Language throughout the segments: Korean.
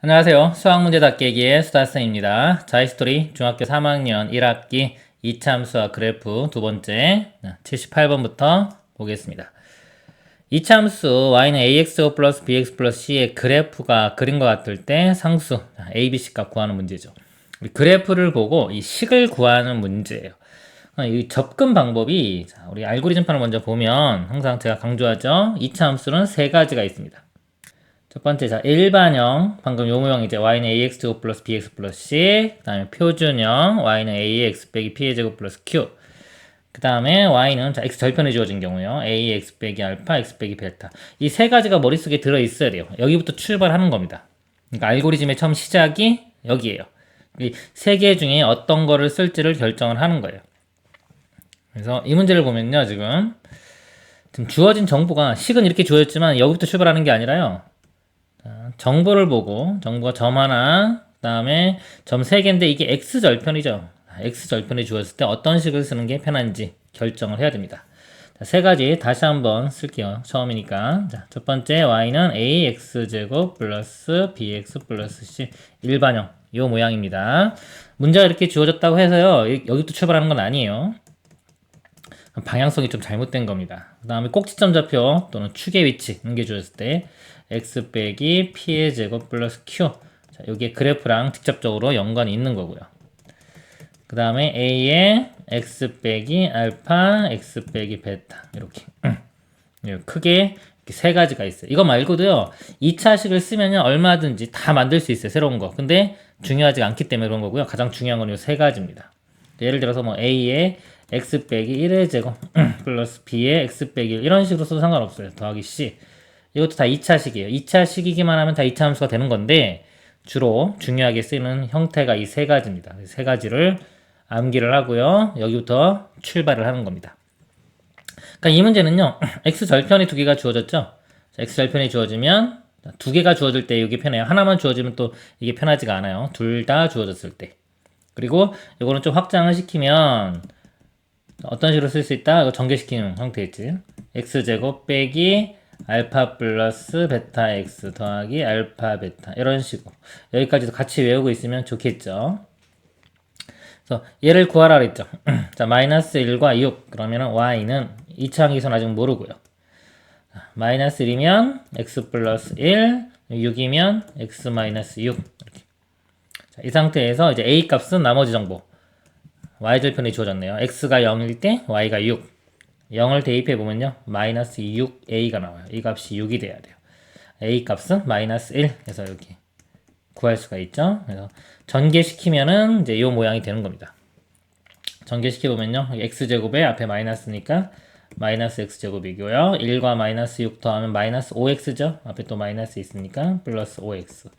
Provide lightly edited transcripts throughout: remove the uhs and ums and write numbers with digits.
안녕하세요. 수학문제다 깨기의 수다쌤입니다. 자이스토리 중학교 3학년 1학기 이차함수와 그래프 두 번째 78번부터 보겠습니다. 이차함수 y는 ax 플러스 bx 플러스 c의 그래프가 그린 것 같을 때 상수 a, b, c 값 구하는 문제죠. 그래프를 보고 이 식을 구하는 문제예요. 이 접근 방법이 우리 알고리즘판을 먼저 보면 항상 제가 강조하죠. 이차함수는 세 가지가 있습니다. 첫 번째, 자, 일반형. 방금 요 모형 이제 y는 ax 플러스 bx 플러스 c. 그 다음에 표준형. y는 ax 빼기 p의 제곱 플러스 q. 그 다음에 y는, 자, x 절편이 주어진 경우요. ax 빼기 알파, x 빼기 베타. 이 세 가지가 머릿속에 들어있어야 돼요. 여기부터 출발하는 겁니다. 그러니까 알고리즘의 처음 시작이 여기에요. 이 세 개 중에 어떤 거를 쓸지를 결정을 하는 거예요. 그래서 이 문제를 보면요, 지금 주어진 정보가 식은 이렇게 주어졌지만 여기부터 출발하는 게 아니라요. 정보를 보고 정보가 점 하나 그 다음에 점 3개인데 이게 x절편이죠. x절편이 주어졌을 때 어떤 식을 쓰는 게 편한지 결정을 해야 됩니다. 자, 세 가지 다시 한번 쓸게요. 처음이니까. 자, 첫 번째 y는 ax제곱 플러스 bx 플러스 c 일반형 요 모양입니다. 문제가 이렇게 주어졌다고 해서요. 여기부터 출발하는 건 아니에요. 방향성이 좀 잘못된 겁니다. 그 다음에 꼭지점 좌표 또는 축의 위치 이게 주어졌을 때 x 빼기 p의 제곱 플러스 q. 자, 여기에 그래프랑 직접적으로 연관이 있는 거고요. 그 다음에 a에 x 빼기 알파, x 빼기 베타 이렇게 크게 이렇게 세 가지가 있어요. 이거 말고도요. 2차식을 쓰면 얼마든지 다 만들 수 있어요. 새로운 거. 근데 중요하지 않기 때문에 그런 거고요. 가장 중요한 건 이 세 가지입니다. 예를 들어서 뭐 a에 x 빼기 1의 제곱 플러스 b에 x 빼기 1 이런 식으로 써도 상관없어요. 더하기 c. 이것도 다 2차식이에요. 2차식이기만 하면 다 2차 함수가 되는 건데 주로 중요하게 쓰이는 형태가 이 세 가지입니다. 세 가지를 암기를 하고요. 여기부터 출발을 하는 겁니다. 그러니까 이 문제는요. x절편이 두 개가 주어졌죠. x절편이 주어지면 두 개가 주어질 때 이게 편해요. 하나만 주어지면 또 이게 편하지가 않아요. 둘 다 주어졌을 때. 그리고 이거는 좀 확장을 시키면 어떤 식으로 쓸 수 있다? 이거 전개시키는 형태겠지. x제곱 빼기 알파 플러스 베타 x 더하기 알파 베타 이런 식으로 여기까지도 같이 외우고 있으면 좋겠죠. 그래서 얘를 구하라 그랬죠. 자, 마이너스 1과 6 그러면은 y는 2차 함수는 아직 모르고요. 마이너스 1이면 x 플러스 1 6이면 x 마이너스 6 이렇게. 자, 이 상태에서 이제 a 값은 나머지 정보 y절편이 주어졌네요. x가 0일 때 y가 6 0을 대입해 보면요. 마이너스 6a가 나와요. 이 값이 6이 돼야 돼요. a 값은 마이너스 1 해서 이렇게 구할 수가 있죠. 그래서 전개시키면은 이제 이 모양이 되는 겁니다. 전개시켜 보면요. x제곱에 앞에 마이너스니까 마이너스 x제곱이고요. 1과 마이너스 6 더하면 마이너스 5x죠. 앞에 또 마이너스 있으니까 플러스 5x.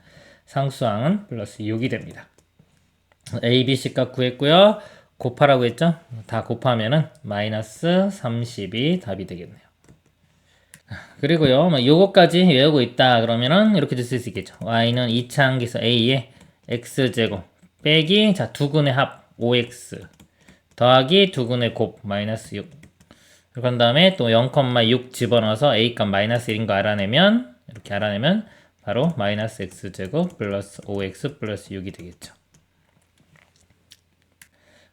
상수항은 플러스 6이 됩니다. a, b, c 값 구했고요. 곱하라고 했죠? 다 곱하면은 마이너스 30이 답이 되겠네요. 그리고요, 요거까지 외우고 있다 그러면은 이렇게 쓸 수 있겠죠. y는 2차 함수에서 a에 x제곱 빼기 자 두근의 합 5x 더하기 두근의 곱 마이너스 6 그런 다음에 또 0,6 집어넣어서 a 값 마이너스 1인 거 알아내면 이렇게 알아내면 바로 마이너스 x제곱 플러스 5x 플러스 6이 되겠죠.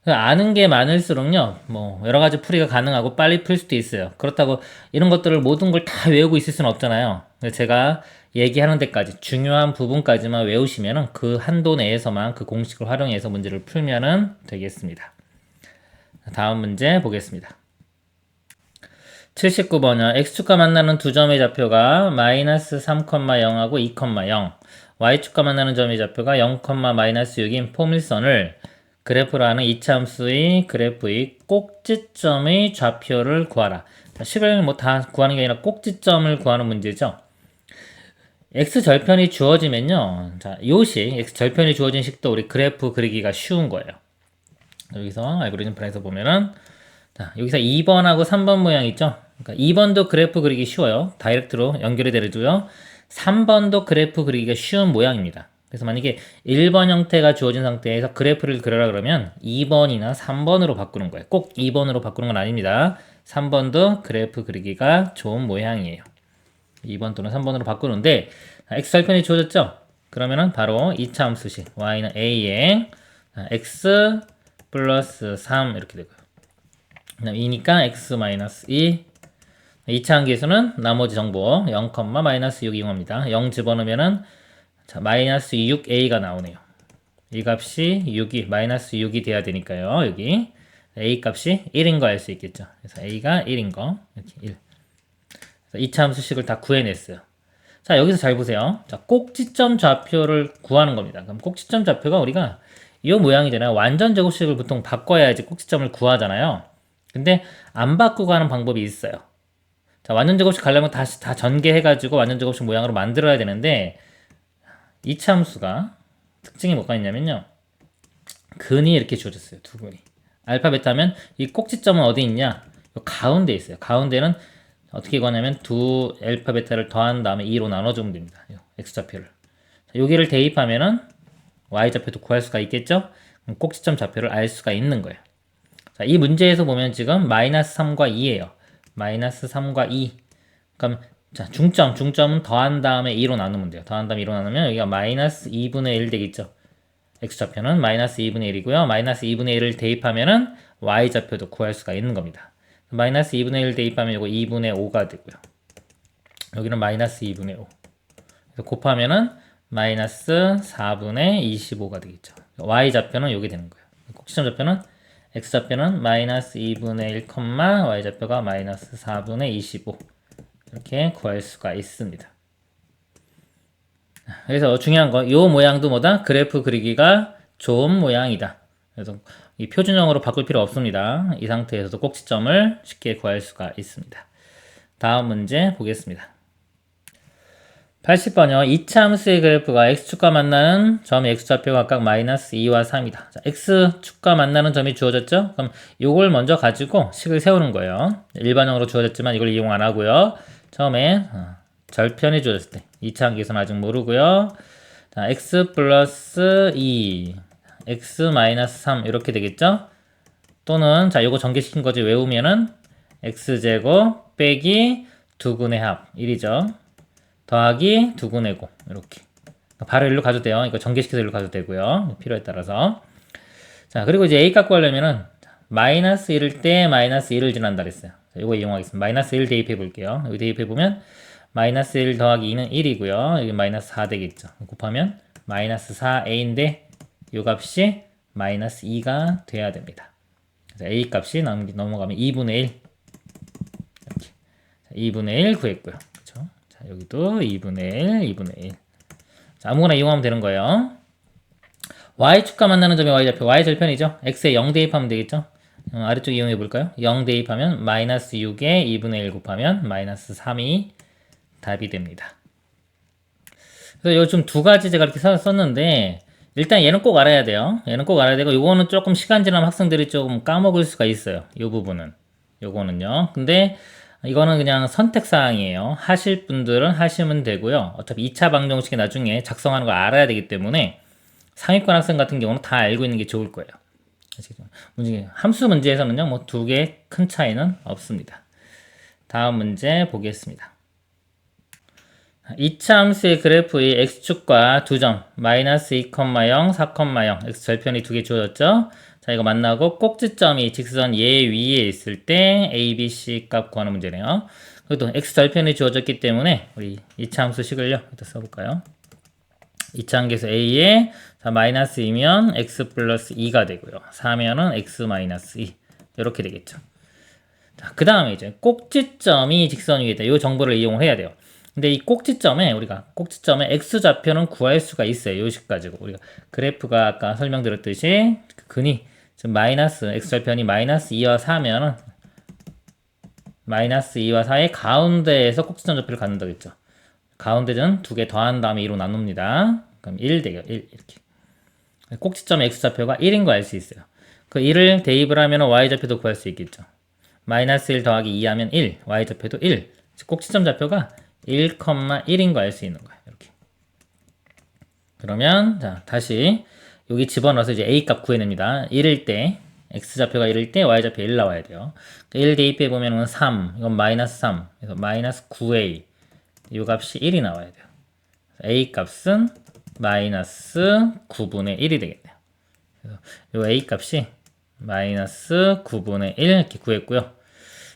아는 게 많을수록요, 뭐, 여러 가지 풀이가 가능하고 빨리 풀 수도 있어요. 그렇다고 이런 것들을 모든 걸 다 외우고 있을 수는 없잖아요. 제가 얘기하는 데까지, 중요한 부분까지만 외우시면은 그 한도 내에서만 그 공식을 활용해서 문제를 풀면은 되겠습니다. 다음 문제 보겠습니다. 79번이요. x축과 만나는 두 점의 좌표가 마이너스 3,0하고 2,0, y축과 만나는 점의 좌표가 0, 마이너스 6인 포물선을 그래프로 하는 이차함수의 그래프의 꼭지점의 좌표를 구하라. 식을 뭐 다 구하는 게 아니라 꼭지점을 구하는 문제죠. x절편이 주어지면요. 자, 요 식, x절편이 주어진 식도 우리 그래프 그리기가 쉬운 거예요. 여기서 알고리즘 판에서 보면은 자, 여기서 2번하고 3번 모양 있죠? 그러니까 2번도 그래프 그리기 쉬워요. 다이렉트로 연결이 되고요. 3번도 그래프 그리기가 쉬운 모양입니다. 그래서 만약에 1번 형태가 주어진 상태에서 그래프를 그려라 그러면 2번이나 3번으로 바꾸는 거예요. 꼭 2번으로 바꾸는 건 아닙니다. 3번도 그래프 그리기가 좋은 모양이에요. 2번 또는 3번으로 바꾸는데 x절편이 주어졌죠? 그러면은 바로 2차 함수식 y는 a에 x 플러스 3 이렇게 되고요. 그다음 2니까 x 마이너스 2. 2차 함수는 나머지 정보 0, 마이너스 6 이용합니다. 0 집어넣으면은 자, 마이너스 6a가 나오네요. 이 값이 6이 마이너스 6이 돼야 되니까요. 여기 a 값이 1인 거 알 수 있겠죠. 그래서 a가 1인 거 이렇게 1. 그래서 2차 함수식을 다 구해냈어요. 자, 여기서 잘 보세요. 자, 꼭지점 좌표를 구하는 겁니다. 그럼 꼭지점 좌표가 우리가 이 모양이잖아요. 완전 제곱식을 보통 바꿔야지 꼭지점을 구하잖아요. 근데 안 바꾸고 하는 방법이 있어요. 자, 완전 제곱식 가려면 다시 다 전개해가지고 완전 제곱식 모양으로 만들어야 되는데 이차 함수가 특징이 뭐가 있냐면요. 근이 이렇게 주어졌어요. 두 근이. 알파, 베타면 이 꼭지점은 어디 있냐? 가운데 있어요. 가운데는 어떻게 구하냐면 두 알파, 베타를 더한 다음에 2로 나눠주면 됩니다. x좌표를. 여기를 대입하면은 y좌표도 구할 수가 있겠죠? 그럼 꼭지점 좌표를 알 수가 있는 거예요. 자, 이 문제에서 보면 지금 마이너스 3과 2예요. 마이너스 3과 2. 그럼 자, 중점은 더한 다음에 2로 나누면 돼요. 더한 다음에 2로 나누면 여기가 마이너스 2분의 1 되겠죠. x좌표는 마이너스 2분의 1이고요. 마이너스 2분의 1을 대입하면은 y좌표도 구할 수가 있는 겁니다. 마이너스 2분의 1 대입하면 이거 2분의 5가 되고요. 여기는 마이너스 2분의 5. 그래서 곱하면은 마이너스 4분의 25가 되겠죠. y좌표는 여기 되는 거예요. 꼭지점 좌표는 x좌표는 마이너스 2분의 1, y좌표가 마이너스 4분의 25. 이렇게 구할 수가 있습니다. 그래서 중요한 거, 이 모양도 뭐다? 그래프 그리기가 좋은 모양이다. 그래서 이 표준형으로 바꿀 필요 없습니다. 이 상태에서도 꼭지점을 쉽게 구할 수가 있습니다. 다음 문제 보겠습니다. 80번이요. 2차 함수의 그래프가 x축과 만나는 점이 x좌표 각각 마이너스 2와 3이다. 자, x축과 만나는 점이 주어졌죠? 그럼 이걸 먼저 가지고 식을 세우는 거예요. 일반형으로 주어졌지만 이걸 이용 안 하고요. 처음에 절편이 주어졌을 때 2차 함수는 아직 모르고요. 자, x 플러스 2, x 마이너스 3 이렇게 되겠죠? 또는 자, 요거 전개시킨 거지 외우면은 x제곱 빼기 두근의 합 1이죠. 더하기 두근의 곱 이렇게 바로 일로 가도 돼요. 이거 전개시켜서 일로 가도 되고요. 필요에 따라서. 자, 그리고 이제 a 값 구하려면은 마이너스 1일 때 마이너스 1을 지난다 그랬어요. 자, 이거 이용하겠습니다. 마이너스 1 대입해 볼게요. 여기 대입해 보면 마이너스 1 더하기 2는 1이고요. 여기 마이너스 4 되겠죠. 곱하면 마이너스 4a인데 이 값이 마이너스 2가 돼야 됩니다. 그래서 a 값이 넘어가면 2분의 1 이렇게. 자, 2분의 1 구했고요. 그렇죠? 자, 여기도 2분의 1, 2분의 1. 자, 아무거나 이용하면 되는 거예요. y축과 만나는 점이 y좌표, y절편이죠. x에 0 대입하면 되겠죠. 아래쪽 이용해 볼까요? 0 대입하면 마이너스 6에 2분의 1 곱하면 마이너스 3이 답이 됩니다. 그래서 요즘 두 가지 제가 이렇게 썼는데 일단 얘는 꼭 알아야 돼요. 얘는 꼭 알아야 되고 요거는 조금 시간 지나면 학생들이 조금 까먹을 수가 있어요. 요 부분은. 요거는요. 근데 이거는 그냥 선택사항이에요. 하실 분들은 하시면 되고요. 어차피 2차 방정식이 나중에 작성하는 걸 알아야 되기 때문에 상위권 학생 같은 경우는 다 알고 있는 게 좋을 거예요. 함수 문제에서는요, 뭐 두 개 큰 차이는 없습니다. 다음 문제 보겠습니다. 2차 함수의 그래프의 x축과 두 점, 마이너스 2,0, 4,0, x절편이 두 개 주어졌죠? 자, 이거 만나고 꼭지점이 직선 얘 위에 있을 때 a, b, c 값 구하는 문제네요. 그래도 x절편이 주어졌기 때문에 우리 2차 함수식을요, 일단 써볼까요? 2차 함수에서 a에 자, 마이너스 2면 x 플러스 2가 되고요. 4면은 x 마이너스 2 이렇게 되겠죠. 자, 그 다음에 이제 꼭지점이 직선 위에 있다. 이 정보를 이용해야 돼요. 근데 이 꼭지점에 우리가 꼭지점에 x좌표는 구할 수가 있어요. 요 식 가지고 우리가 그래프가 아까 설명드렸듯이 근이 지금 마이너스 x절편이 마이너스 2와 4면은 마이너스 2와 4의 가운데에서 꼭지점 좌표를 갖는다고 했죠. 가운데는 두 개 더한 다음에 2로 나눕니다. 그럼 1 되죠. 1 이렇게. 꼭지점 x좌표가 1인 거 알 수 있어요. 그 1을 대입을 하면 y좌표도 구할 수 있겠죠. 마이너스 1 더하기 2 하면 1, y좌표도 1. 꼭지점 좌표가 1,1인 거 알 수 있는 거예요. 이렇게. 그러면 자, 다시 여기 집어넣어서 이제 a 값 구해냅니다. 1일 때 x좌표가 1일 때 y좌표 1 나와야 돼요. 1 대입해 보면은 3, 이건 마이너스 3. 그래서 마이너스 9a. 이 값이 1이 나와야 돼요. a 값은 마이너스 9분의 1이 되겠네요. 그래서 요 a 값이 마이너스 9분의 1 이렇게 구했고요.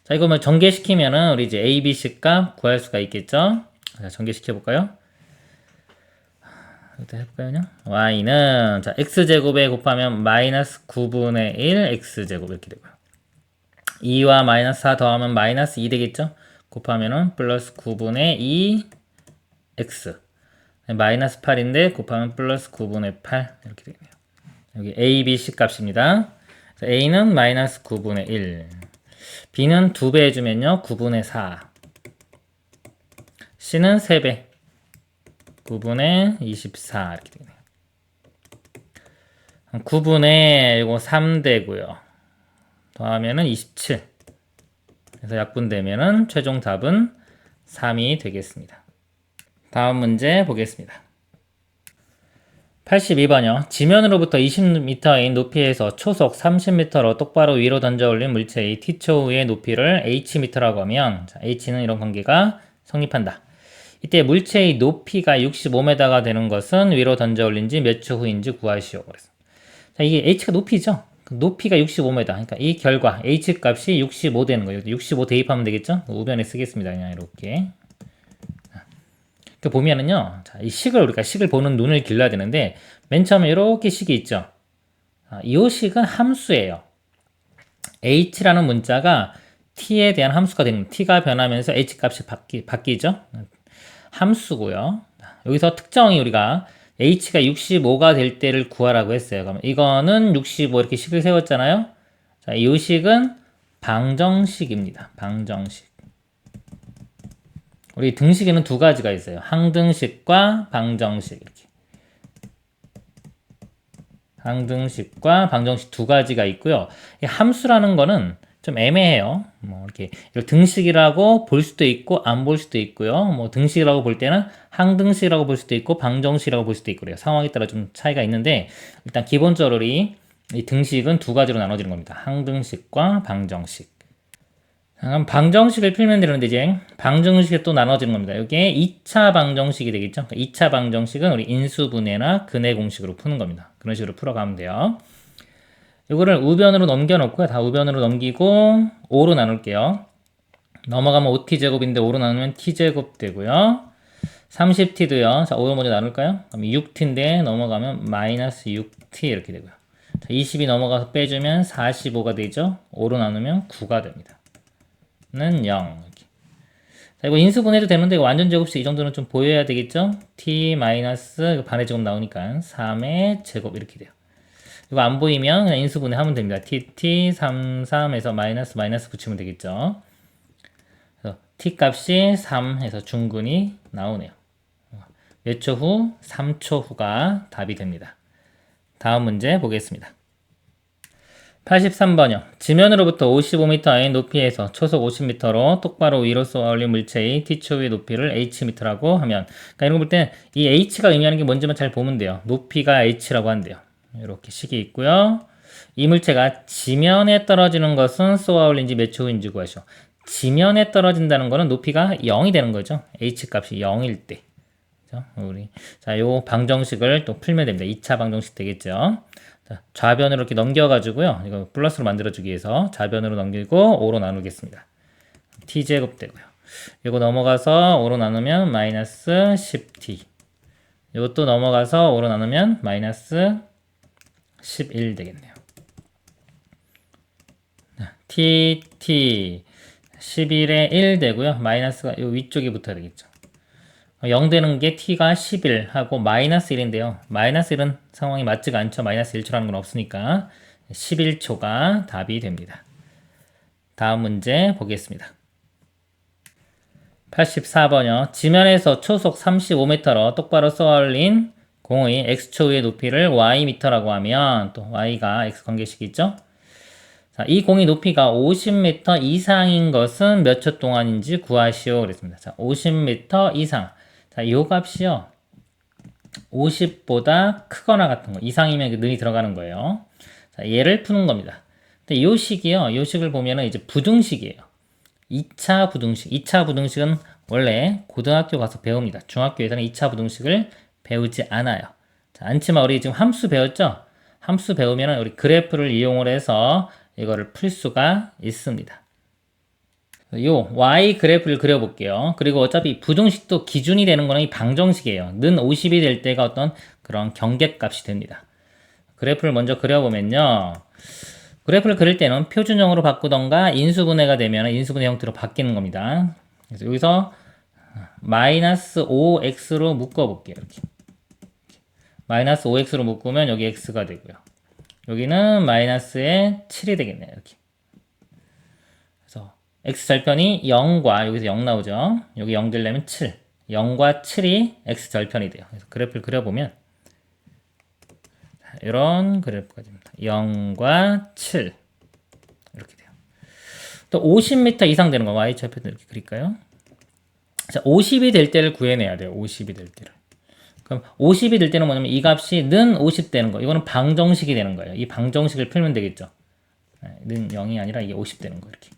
자, 이거 뭐 전개시키면은 우리 이제 a, b, c 값 구할 수가 있겠죠? 자, 전개시켜 볼까요? 이렇게 해볼까요? y는 자 x제곱에 곱하면 마이너스 9분의 1 x제곱 이렇게 되고요. 2와 마이너스 4 더하면 마이너스 2 되겠죠? 곱하면은 플러스 9분의 2 x 마이너스 8인데 곱하면 플러스 9분의 8 이렇게 되겠네요. 여기 a, b, c 값입니다. a는 마이너스 9분의 1 b는 2배 해주면요 9분의 4 c는 3배 9분의 24 이렇게 되네요. 9분의 이거 3 되고요. 더하면은 27. 그래서 약분되면은 최종 답은 3이 되겠습니다. 다음 문제 보겠습니다. 82번이요. 지면으로부터 20m인 높이에서 초속 30m로 똑바로 위로 던져 올린 물체의 t초의 높이를 hm라고 하면 자, h는 이런 관계가 성립한다. 이때 물체의 높이가 65m가 되는 것은 위로 던져 올린 지 몇 초 후인지 구하시오. 그래서 자, 이게 h가 높이죠. 높이가 65m. 그러니까 이 결과 h 값이 65 되는 거예요. 65 대입하면 되겠죠? 우변에 쓰겠습니다. 그냥 이렇게. 보면은요, 자, 이 우리가 식을 보는 눈을 길러야 되는데, 맨 처음에 이렇게 식이 있죠. 이 식은 함수예요. h라는 문자가 t에 대한 함수가 되는, t가 변하면서 h 값이 바뀌죠. 함수고요. 여기서 특정이 우리가 h가 65가 될 때를 구하라고 했어요. 그럼 이거는 65 이렇게 식을 세웠잖아요. 자, 이 식은 방정식입니다. 방정식. 우리 등식에는 두 가지가 있어요. 항등식과 방정식 이렇게. 항등식과 방정식 두 가지가 있고요. 이 함수라는 거는 좀 애매해요. 뭐 이렇게 등식이라고 볼 수도 있고 안 볼 수도 있고요. 뭐 등식이라고 볼 때는 항등식이라고 볼 수도 있고 방정식이라고 볼 수도 있고 그래요. 상황에 따라 좀 차이가 있는데 일단 기본적으로 이 등식은 두 가지로 나눠지는 겁니다. 항등식과 방정식. 그럼 방정식을 풀면 되는데 이제 방정식이 또 나눠지는 겁니다. 이게 2차 방정식이 되겠죠. 2차 방정식은 우리 인수분해나 근해 공식으로 푸는 겁니다. 그런 식으로 풀어가면 돼요. 이거를 우변으로 넘겨놓고요. 다 우변으로 넘기고 5로 나눌게요. 넘어가면 5t제곱인데 5로 나누면 t제곱 되고요. 30t도요. 자, 5로 먼저 나눌까요? 그럼 6t인데 넘어가면 마이너스 6t 이렇게 되고요. 자, 20이 넘어가서 빼주면 45가 되죠. 5로 나누면 9가 됩니다. 는 0. 이렇게. 자, 이거 인수분해도 되는데 완전 제곱식 이 정도는 좀 보여야 되겠죠? t 마이너스 반의 제곱 나오니까 3의 제곱 이렇게 돼요. 이거 안 보이면 그냥 인수분해 하면 됩니다. t 33에서 마이너스 붙이면 되겠죠. 그래서 t 값이 3 해서 중근이 나오네요. 몇 초 후? 3초 후가 답이 됩니다. 다음 문제 보겠습니다. 83번이요. 지면으로부터 55m의 높이에서 초속 50m로 똑바로 위로 쏘아 올린 물체의 t초의 높이를 hm라고 하면 그러니까 이런 거 볼 때 이 h가 의미하는 게 뭔지만 잘 보면 돼요. 높이가 h라고 한대요. 이렇게 식이 있고요. 이 물체가 지면에 떨어지는 것은 쏘아 올린 지 몇 초 후인지 구하시오. 지면에 떨어진다는 거는 높이가 0이 되는 거죠. h 값이 0일 때. 자, 요 방정식을 또 풀면 됩니다. 2차 방정식 되겠죠. 자, 좌변으로 이렇게 넘겨가지고요. 이거 플러스로 만들어주기 위해서 좌변으로 넘기고 5로 나누겠습니다. t제곱 되고요. 이거 넘어가서 5로 나누면 마이너스 10t. 이것도 넘어가서 5로 나누면 마이너스 11 되겠네요. t 11에 1 되고요. 마이너스가 이 위쪽에 붙어야 되겠죠. 0 되는 게 t가 11 하고 마이너스 1인데요. 마이너스 1은 상황이 맞지가 않죠. 마이너스 1초라는 건 없으니까 11초가 답이 됩니다. 다음 문제 보겠습니다. 84번이요. 지면에서 초속 35m로 똑바로 쏘아 올린 공의 x초의 높이를 ym라고 하면 또 y가 x 관계식이죠. 자, 이 공의 높이가 50m 이상인 것은 몇 초 동안인지 구하시오. 그랬습니다. 자, 50m 이상. 자, 요 값이요. 50보다 크거나 같은 거. 이상이면 능이 들어가는 거예요. 자, 얘를 푸는 겁니다. 근데 요 식이요. 요 식을 보면은 이제 부등식이에요. 2차 부등식. 2차 부등식은 원래 고등학교 가서 배웁니다. 중학교에서는 2차 부등식을 배우지 않아요. 자, 않지만 우리 지금 함수 배웠죠? 함수 배우면 우리 그래프를 이용을 해서 이거를 풀 수가 있습니다. 요 y 그래프를 그려볼게요. 그리고 어차피 부등식도 기준이 되는 거는 이 방정식이에요. 는 50이 될 때가 어떤 그런 경계값이 됩니다. 그래프를 먼저 그려보면요. 그래프를 그릴 때는 표준형으로 바꾸던가 인수분해가 되면 인수분해 형태로 바뀌는 겁니다. 그래서 여기서 마이너스 5x로 묶어볼게요. 이렇게. 마이너스 5x로 묶으면 여기 x가 되고요. 여기는 마이너스에 7이 되겠네요. 이렇게. 그래서 x절편이 0과 여기서 0 나오죠. 여기 0 되려면 7. 0과 7이 x절편이 돼요. 그래서 그래프를 그려보면 이런 그래프가 됩니다. 0과 7 이렇게 돼요. 또 50m 이상 되는 거 y좌표도 이렇게 그릴까요? 자, 50이 될 때를 구해내야 돼요. 50이 될 때를. 그럼 50이 될 때는 뭐냐면 이 값이 는 50 되는 거. 이거는 방정식이 되는 거예요. 이 방정식을 풀면 되겠죠. 는 0이 아니라 이게 50 되는 거 이렇게.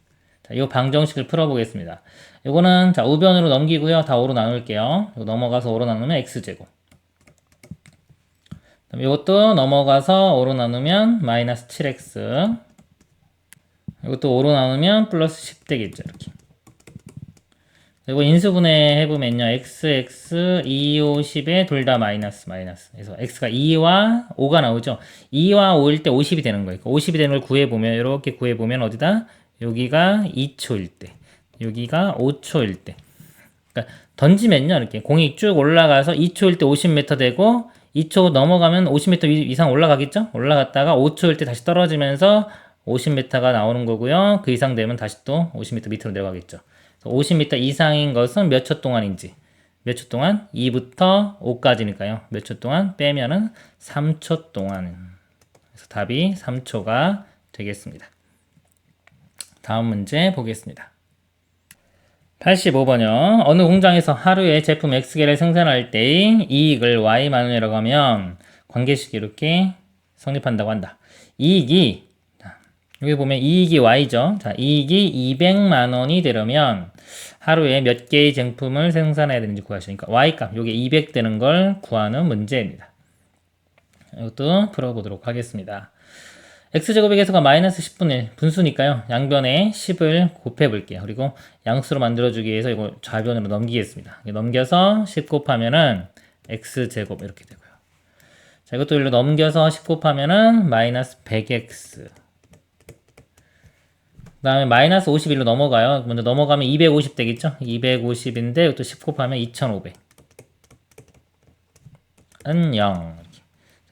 자, 이 방정식을 풀어보겠습니다. 이거는 자 우변으로 넘기고요. 다 5로 나눌게요. 이거 넘어가서 5로 나누면 x제곱. 이것도 넘어가서 5로 나누면 마이너스 7x. 이것도 5로 나누면 플러스 10 되겠죠. 이렇게. 그리고 인수분해 해보면요. x, 2, 5, 10에 둘 다 마이너스. 그래서 x가 2와 5가 나오죠. 2와 5일 때 50이 되는 거예요. 50이 되는 걸 구해보면, 이렇게 구해보면 어디다? 여기가 2초일 때. 여기가 5초일 때. 그러니까 던지면요. 이렇게 공이 쭉 올라가서 2초일 때 50m 되고, 2초 넘어가면 50m 이상 올라가겠죠? 올라갔다가 5초일 때 다시 떨어지면서 50m가 나오는 거고요. 그 이상 되면 다시 또 50m 밑으로 내려가겠죠. 50m 이상인 것은 몇 초 동안인지. 몇 초 동안? 2부터 5까지니까요. 몇 초 동안? 빼면은 3초 동안. 그래서 답이 3초가 되겠습니다. 다음 문제 보겠습니다. 85번요. 어느 공장에서 하루에 제품 X개를 생산할 때의 이익을 Y만 원이라고 하면 관계식이 이렇게 성립한다고 한다. 이익이, 여기 보면 이익이 Y죠. 자, 이익이 200만 원이 되려면 하루에 몇 개의 제품을 생산해야 되는지 구하시니까 Y값, 요게 200 되는 걸 구하는 문제입니다. 이것도 풀어보도록 하겠습니다. x제곱의 개수가 마이너스 10분의 1 분수니까요. 양변에 10을 곱해볼게요. 그리고 양수로 만들어주기 위해서 이거 좌변으로 넘기겠습니다. 넘겨서 10 곱하면은 x제곱 이렇게 되고요. 자, 이것도 일로 넘겨서 10 곱하면은 마이너스 100x. 그 다음에 마이너스 51로 넘어가요. 먼저 넘어가면 250 되겠죠? 250인데 이것도 10 곱하면 2500. 은 0.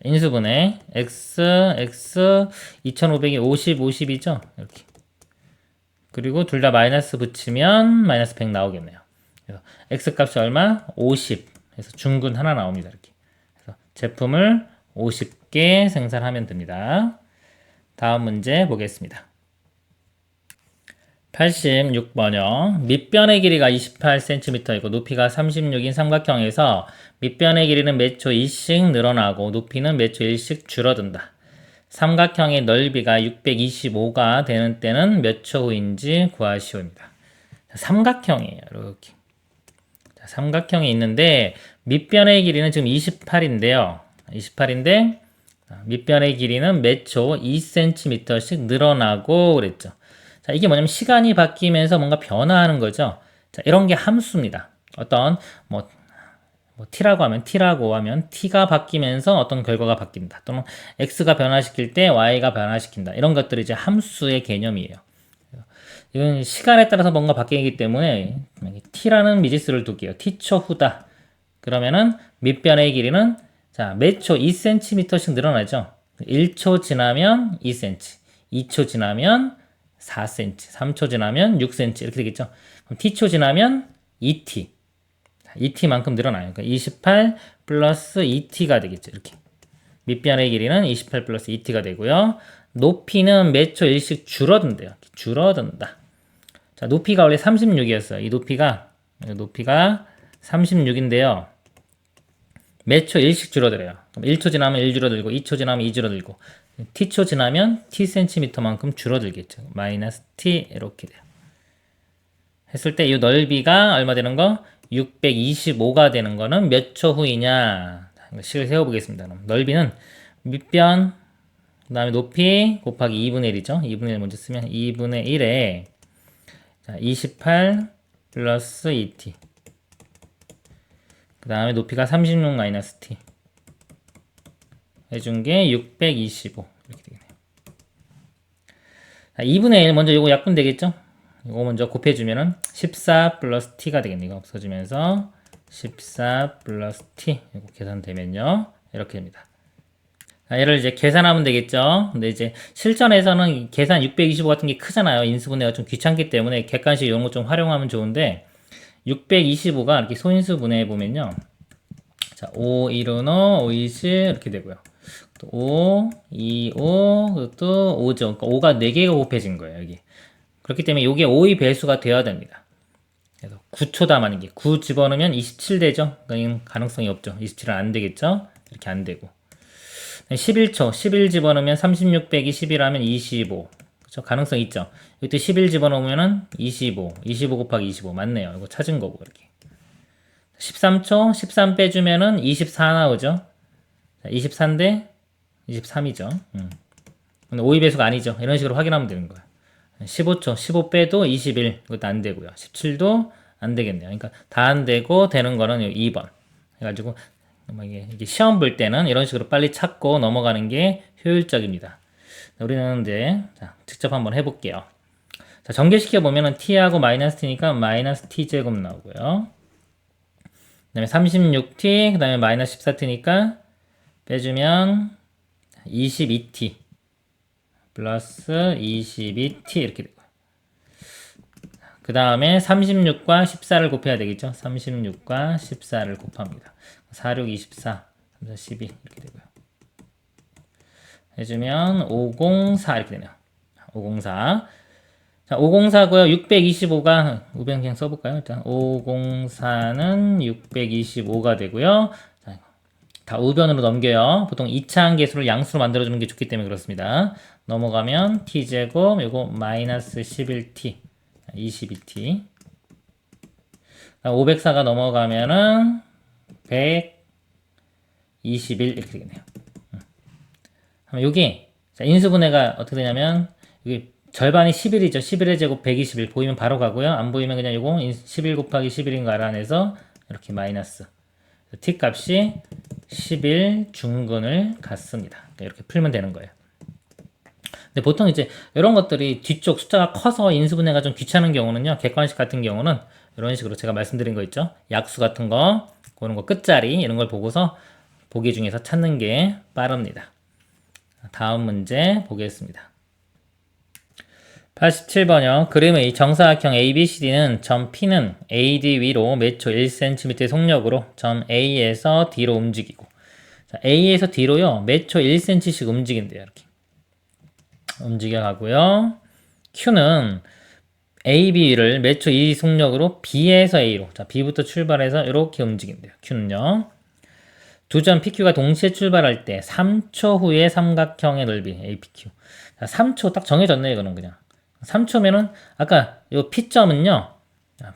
인수분해 x 2500이 50 50이죠 이렇게. 그리고 둘 다 마이너스 붙이면 마이너스 100 나오겠네요. 그래서 x 값이 얼마? 50. 그래서 중근 하나 나옵니다. 이렇게. 그래서 제품을 50개 생산하면 됩니다. 다음 문제 보겠습니다. 86번요. 밑변의 길이가 28cm이고 높이가 36인 삼각형에서 밑변의 길이는 몇 초 2씩 늘어나고 높이는 몇 초 1씩 줄어든다. 삼각형의 넓이가 625가 되는 때는 몇 초 후인지 구하시오입니다. 삼각형이에요. 이렇게. 자, 삼각형이 있는데 밑변의 길이는 지금 28인데요. 28인데 밑변의 길이는 몇 초 2cm씩 늘어나고 그랬죠. 자, 이게 뭐냐면 시간이 바뀌면서 뭔가 변화하는 거죠. 자, 이런 게 함수입니다. 어떤 t라고 하면 t가 바뀌면서 어떤 결과가 바뀐다. 또는 x가 변화시킬 때 y가 변화시킨다. 이런 것들이 이제 함수의 개념이에요. 이건 시간에 따라서 뭔가 바뀌기 때문에 t라는 미지수를 둘게요. t초 후다. 그러면은 밑변의 길이는 자, 몇 초 2cm씩 늘어나죠. 1초 지나면 2cm, 2초 지나면 4cm, 3초 지나면 6cm 이렇게 되겠죠. 그럼 t초 지나면 2t, 2t만큼 늘어나요. 그러니까 28 플러스 2t가 되겠죠. 이렇게. 밑변의 길이는 28 플러스 2t가 되고요. 높이는 몇 초 1씩 줄어든대요. 줄어든다. 자, 높이가 원래 36이었어요. 이 높이가 36인데요. 몇 초 1씩 줄어들어요. 그럼 1초 지나면 1 줄어들고 2초 지나면 2 줄어들고 t초 지나면 tcm만큼 줄어들겠죠. 마이너스 t 이렇게 돼요. 했을 때 이 넓이가 얼마 되는 거? 625가 되는 거는 몇 초 후이냐? 식을 세워보겠습니다. 그럼 넓이는 밑변, 그 다음에 높이 곱하기 2분의 1이죠. 2분의 1 먼저 쓰면 2분의 1에 28 플러스 2t. 그 다음에 높이가 36 마이너스 t. 해준 게 625. 이렇게 되겠네요. 2분의 1 먼저 요거 약분 되겠죠? 이거 먼저 곱해주면은 14 플러스 t가 되겠네요. 이거 없어지면서 14 플러스 t. 이거 계산되면요. 이렇게 됩니다. 얘를 이제 계산하면 되겠죠. 근데 이제 실전에서는 계산 625 같은 게 크잖아요. 인수분해가 좀 귀찮기 때문에 객관식 이런 거 좀 활용하면 좋은데 625가 이렇게 소인수 분해해 보면요. 자, 5, 1, 5, 5, 20 이렇게 되고요. 또 5, 2, 5, 또 5죠. 그러니까 5가 4개가 곱해진 거예요, 여기. 그렇기 때문에 이게 5의 배수가 되어야 됩니다. 그래서 9초 담아는 게 9 집어넣으면 27 되죠. 그러니까 가능성이 없죠. 27은 안 되겠죠. 이렇게 안 되고. 11초, 11 집어넣으면 36 빼기 11하면 25. 그쵸? 가능성 있죠. 이때 11 집어넣으면은 25, 25 곱하기 25 맞네요. 이거 찾은 거고 이렇게. 13초, 13 빼주면은 24 나오죠. 24인데 23이죠. 근데 5의 배수가 아니죠. 이런 식으로 확인하면 되는 거예요. 15초, 15 빼도 21. 이것도 안 되고요. 17도 안 되겠네요. 그러니까 다 안 되고 되는 거는 2번. 해가지고 이게 시험 볼 때는 이런 식으로 빨리 찾고 넘어가는 게 효율적입니다. 우리는 이제 직접 한번 해볼게요. 자, 전개시켜 보면은 t하고 마이너스 t니까 마이너스 t 제곱 나오고요. 그 다음에 36t, 그 다음에 마이너스 14t니까 빼주면 22t 플러스 22t 이렇게 되고. 그 다음에 36과 14를 곱해야 되겠죠. 36과 14를 곱합니다. 4, 6, 24, 3, 4, 12 이렇게 되고요. 해주면 504 이렇게 되네요. 504. 자, 504고요. 625가 우변 그냥 써볼까요? 일단 504는 625가 되고요. 자, 다 우변으로 넘겨요. 보통 2차 함계수를 양수로 만들어주는 게 좋기 때문에 그렇습니다. 넘어가면 t제곱 이거 마이너스 11t 22t 504가 넘어가면은 121 이렇게 되겠네요. 여기 인수분해가 어떻게 되냐면 여기 절반이 11이죠. 11의 제곱 121 보이면 바로 가고요. 안 보이면 그냥 이거 11 곱하기 11인 거 알아내서 이렇게 마이너스 t 값이 11 중근을 갖습니다. 이렇게 풀면 되는 거예요. 근데 보통 이제 이런 것들이 뒤쪽 숫자가 커서 인수분해가 좀 귀찮은 경우는요. 객관식 같은 경우는 이런 식으로 제가 말씀드린 거 있죠. 약수 같은 거, 그런 거 끝자리 이런 걸 보고서 보기 중에서 찾는 게 빠릅니다. 다음 문제 보겠습니다. 87번이요. 그림의 정사각형 ABCD는 점 P는 AD 위로 매초 1cm의 속력으로 점 A에서 D로 움직이고, 자, A에서 D로요 매초 1cm씩 움직인대요. 이렇게 움직여 가고요. Q는 AB를 매초 2 속력으로 B에서 A로, 자, B부터 출발해서 이렇게 움직인대요. Q는요. 두 점 PQ가 동시에 출발할 때 3초 후에 삼각형의 넓이 APQ. 자, 3초 딱 정해졌네. 이거는 그냥 3초면은 아까 이 P점은요.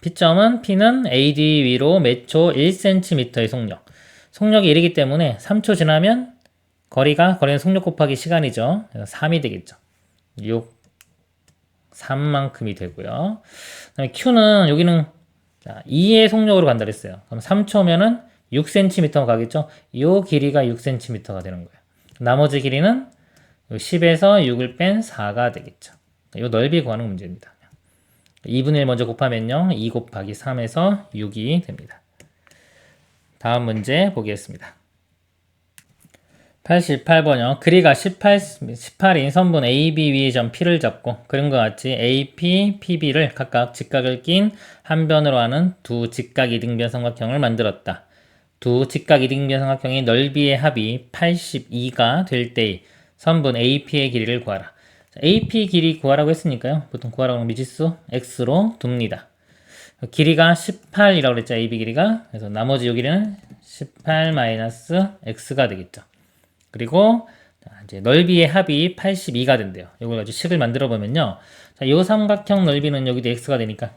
P점은 P는 AD 위로 매초 1cm의 속력. 속력이 1이기 때문에 3초 지나면 거리는 속력 곱하기 시간이죠. 그래서 3이 되겠죠. 6, 3만큼이 되고요. 그다음에 Q는 여기는 2의 속력으로 간다 그랬어요. 그럼 3초면은 6cm 가겠죠. 이 길이가 6cm가 되는 거예요. 나머지 길이는 10에서 6을 뺀 4가 되겠죠. 이 넓이 구하는 문제입니다. 2분의 1 먼저 곱하면요. 2 곱하기 3에서 6이 됩니다. 다음 문제 보겠습니다. 88번이요. 그리가 18인 선분 AB 위의 점 P를 잡고 그림과 같이 AP, PB를 각각 직각을 낀 한 변으로 하는 두 직각 이등변 삼각형을 만들었다. 두 직각 이등변 삼각형의 넓이의 합이 82가 될 때의 선분 AP의 길이를 구하라. 자, AP 길이 구하라고 했으니까요. 보통 구하라고 하면 미지수 X로 둡니다. 길이가 18이라고 그랬죠. AB 길이가. 그래서 나머지 요 길이는 18-X가 되겠죠. 그리고 이제 넓이의 합이 82가 된대요. 이걸 가지고 식을 만들어 보면요. 자, 요 삼각형 넓이는 여기도 X가 되니까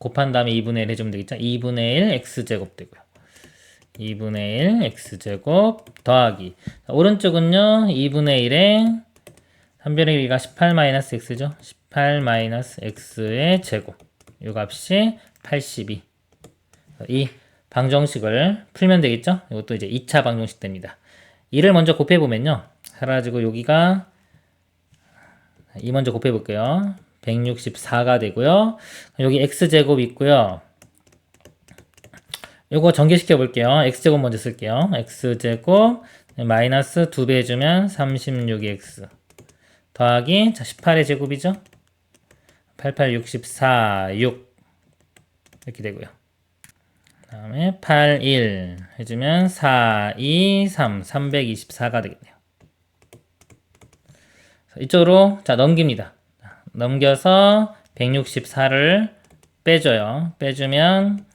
곱한 다음에 2분의 1 해주면 되겠죠? 2분의 1 x제곱 되고요. 2분의 1 x제곱 더하기. 자, 오른쪽은요. 2분의 1에 3분의 1가 18-x죠? 18-x의 제곱. 이 값이 82. 이 방정식을 풀면 되겠죠? 이것도 이제 2차 방정식 됩니다. 2를 먼저 곱해보면요. 사라지고 여기가 2 먼저 곱해볼게요. 164가 되고요. 여기 x제곱 있고요. 요거 전개시켜 볼게요. x제곱 먼저 쓸게요. x제곱 마이너스 2배 해주면 36x 더하기 18의 제곱이죠. 88, 64, 6 이렇게 되고요. 그 다음에 8, 1 해주면 4, 2, 3 324가 되겠네요. 이쪽으로 자 넘깁니다. 넘겨서 164를 빼줘요. 빼주면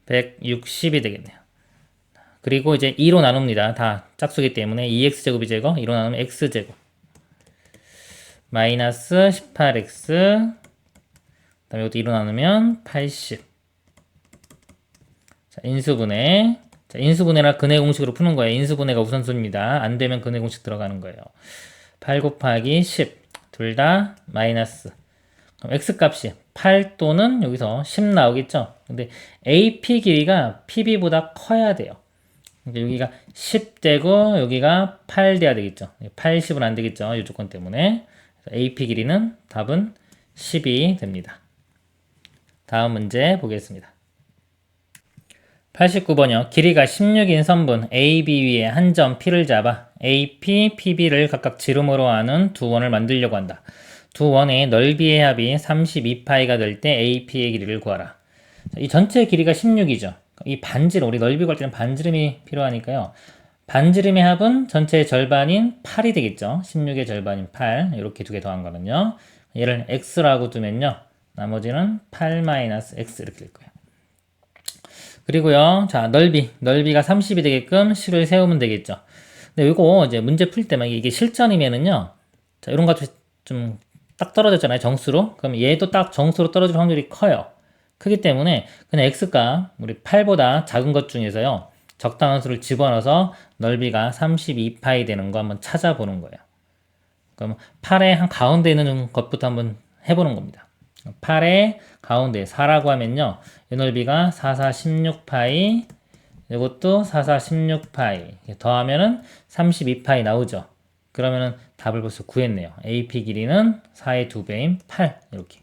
160이 되겠네요. 그리고 이제 2로 나눕니다. 다 짝수기 때문에 2x제곱이 제거, 2로 나누면 x제곱 마이너스 18x 그 다음에 이것도 2로 나누면 80. 자, 인수분해. 자, 인수분해라 근해 공식으로 푸는 거예요. 인수분해가 우선순위입니다. 안 되면 근해 공식 들어가는 거예요. 8 곱하기 10. 둘 다 마이너스. 그럼 x값이 8 또는 여기서 10 나오겠죠? 근데 AP 길이가 PB보다 커야 돼요. 그러니까 여기가 10 되고 여기가 8 돼야 되겠죠? 80은 안 되겠죠? 이 조건 때문에. AP 길이는 답은 10이 됩니다. 다음 문제 보겠습니다. 89번이요. 길이가 16인 선분 AB 위에 한 점 P를 잡아 AP, PB를 각각 지름으로 하는 두 원을 만들려고 한다. 두 원의 넓이의 합이 32파이가 될 때 AP의 길이를 구하라. 이 전체 길이가 16이죠. 이 반지름, 우리 넓이 구할 때는 반지름이 필요하니까요. 반지름의 합은 전체의 절반인 8이 되겠죠. 16의 절반인 8. 이렇게 두 개 더한 거는요. 얘를 x라고 두면요. 나머지는 8-x 이렇게 될 거예요. 그리고요. 자, 넓이가 30이 되게끔 실을 세우면 되겠죠. 근데 이거 이제 문제 풀 때만 이게 실전이면은요. 자, 이런 것도 좀 딱 떨어졌잖아요. 정수로. 그럼 얘도 딱 정수로 떨어질 확률이 커요. 크기 때문에 그냥 x가 우리 8보다 작은 것 중에서요. 적당한 수를 집어넣어서 넓이가 32파이 되는 거 한번 찾아보는 거예요. 그럼 8의 한 가운데 있는 것부터 한번 해보는 겁니다. 8의 가운데 4라고 하면요. 이 넓이가 4, 4, 16파이 이것도 4, 4, 16파이 더하면은 32파이 나오죠. 그러면은 답을 벌써 구했네요. AP 길이는 4의 2배인 8 이렇게.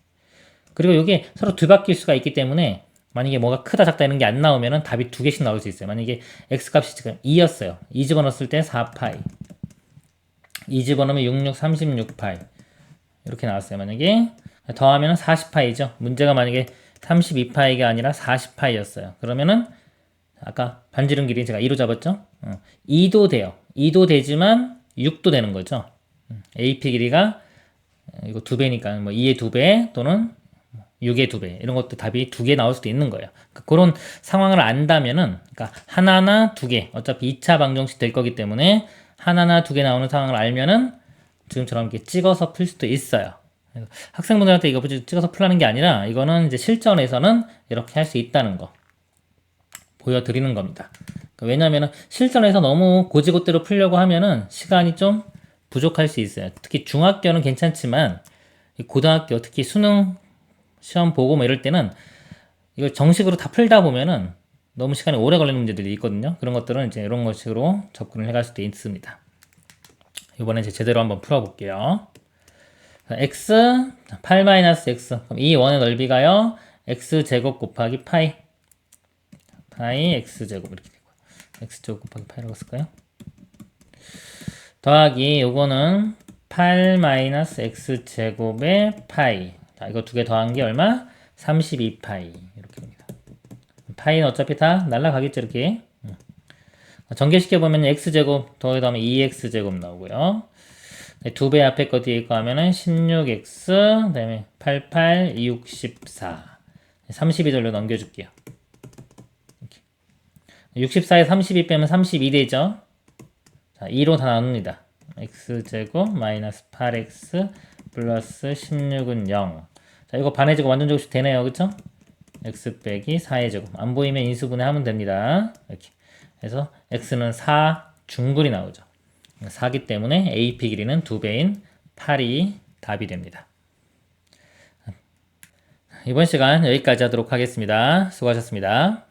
그리고 이게 서로 뒤바뀔 수가 있기 때문에 만약에 뭐가 크다 작다 이런 게 안 나오면은 답이 두 개씩 나올 수 있어요. 만약에 x값이 지금 2였어요. 2 집어넣었을 때 4파이 2 집어넣으면 66, 36파이 이렇게 나왔어요. 만약에 더하면 40파이죠. 문제가 만약에 32파이가 아니라 40파이였어요. 그러면은 아까 반지름 길이 제가 2로 잡았죠? 2도 돼요. 2도 되지만 6도 되는 거죠. AP 길이가 이거 2배니까 뭐 2의 2배 또는 6의 2배 이런 것도 답이 2개 나올 수도 있는 거예요. 그러니까 그런 상황을 안다면은 그러니까 하나나 2개 어차피 2차 방정식 될 거기 때문에 하나나 2개 나오는 상황을 알면은 지금처럼 이렇게 찍어서 풀 수도 있어요. 학생분들한테 이거 찍어서 풀라는 게 아니라 이거는 이제 실전에서는 이렇게 할 수 있다는 거 보여드리는 겁니다. 왜냐하면 실전에서 너무 고지고대로 풀려고 하면은 시간이 좀 부족할 수 있어요. 특히 중학교는 괜찮지만 고등학교 특히 수능 시험 보고 뭐 이럴 때는 이걸 정식으로 다 풀다 보면은 너무 시간이 오래 걸리는 문제들이 있거든요. 그런 것들은 이제 이런 것식으로 접근을 해갈 수도 있습니다. 이번에 이제 제대로 한번 풀어볼게요. x 8-x 그럼 이 원의 넓이가요 x제곱 곱하기 파이 x제곱 이렇게 되고 x제곱 곱하기 파이라고 쓸까요? 더하기 요거는 8-x제곱의 파이 자 이거 두 개 더한 게 얼마? 32파이 이렇게 됩니다. 파이는 어차피 다 날라가겠죠 이렇게 전개시켜보면 x제곱 더하면 2x제곱 나오고요. 2배 앞에 거 뒤에 거 하면은 16x 그 다음에 88, 64 32 돌려 넘겨줄게요. 64에 32 빼면 32 되죠. 자 2로 다 나눕니다. x제곱 마이너스 8x 플러스 16은 0. 자 이거 반해지고 완전제곱식 되네요. 그쵸? x 빼기 4의 제곱. 안 보이면 인수분해 하면 됩니다. 이렇게 해서 x는 4 중불이 나오죠. 4기 때문에 AP 길이는 2배인 8이 답이 됩니다. 이번 시간 여기까지 하도록 하겠습니다. 수고하셨습니다.